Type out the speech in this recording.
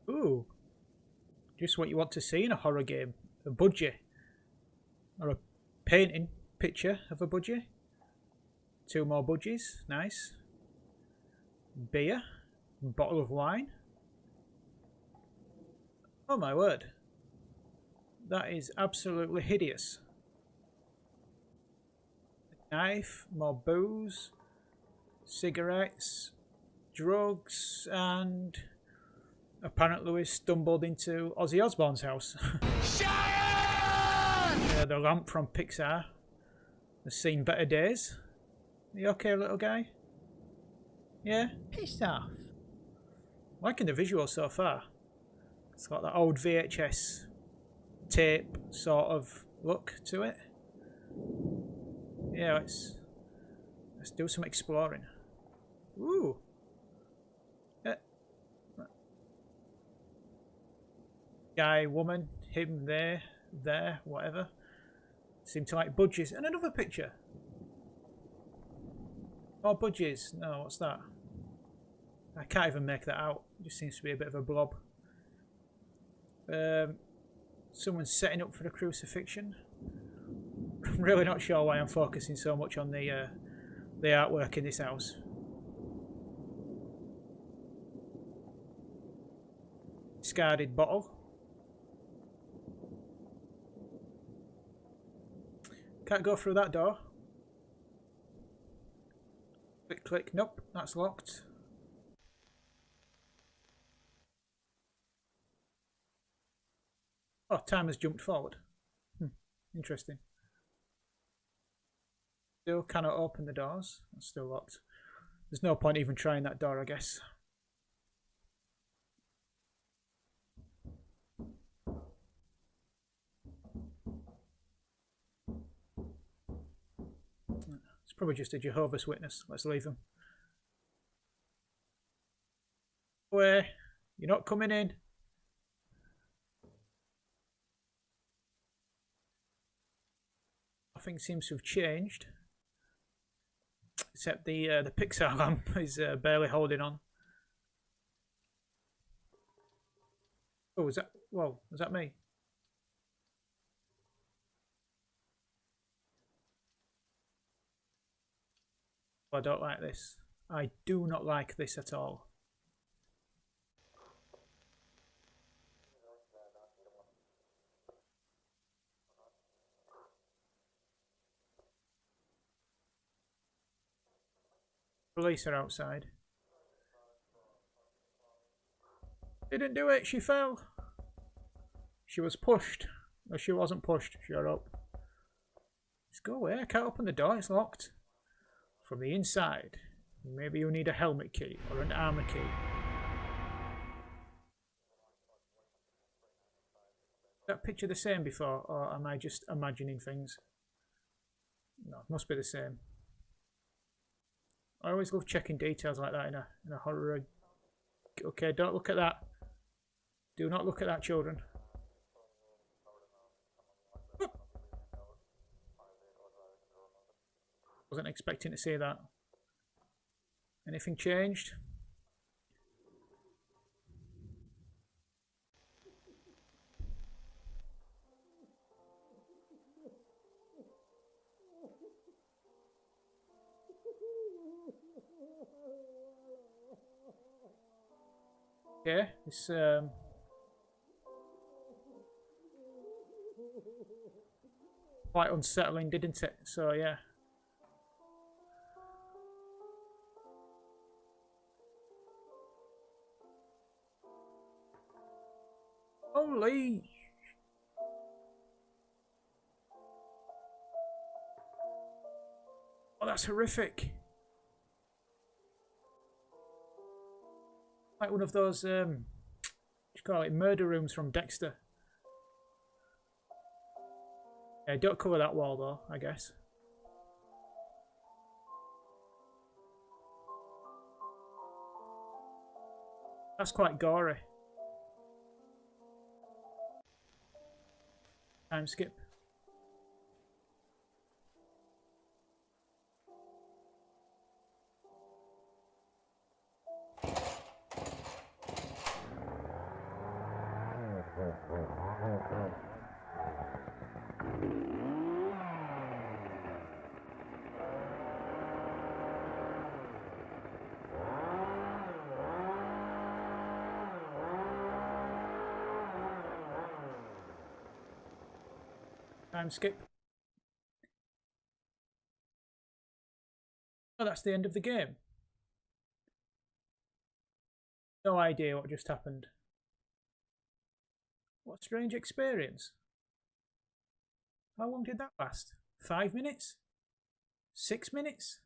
Ooh, just what you want to see in a horror game. A budgie. Or a painting picture of a budgie. 2 more budgies. Nice. Beer. Bottle of wine. Oh my word. That is absolutely hideous. Knife, more booze, cigarettes, drugs, and apparently we stumbled into Ozzy Osbourne's house. The lamp from Pixar has seen better days. Are you okay, little guy? Yeah? Piss off. Liking the visual so far. It's got that old VHS tape sort of look to it. Yeah, let's do some exploring. Ooh. Guy, woman, him, there, whatever. Seem to like budgies. And another picture. Oh, budgies. No, what's that? I can't even make that out. It just seems to be a bit of a blob. Someone's setting up for the crucifixion. I'm really not sure why I'm focusing so much on the artwork in this house. Discarded bottle. Can't go through that door. Click, click. Nope, that's locked. Oh, time has jumped forward. Interesting. Still cannot open the doors. It's still locked. There's no point even trying that door, I guess. It's probably just a Jehovah's Witness. Let's leave him. Where? You're not coming in. Nothing seems to have changed. Except the Pixar lamp is barely holding on. Oh, was that? Whoa, was that me? I don't like this. I do not like this at all. Police are outside. Didn't do it, she fell. She was pushed. No, she wasn't pushed. Shut up. Just go away. I can't open the door, it's locked. From the inside. Maybe you need a helmet key or an armor key. Is that picture the same before, or am I just imagining things? No, it must be the same. I always love checking details like that in a horror. Okay, don't look at that. Do not look at that, children. Wasn't expecting to see that. Anything changed? Okay, this quite unsettling, didn't it? So yeah. Holy! Oh, that's horrific. Like one of those, what do you call it, murder rooms from Dexter. Yeah, don't cover that wall though, I guess. That's quite gory. Time skip. Time skip. Oh, that's the end of the game. No idea what just happened. What a strange experience. How long did that last? 5 minutes? 6 minutes?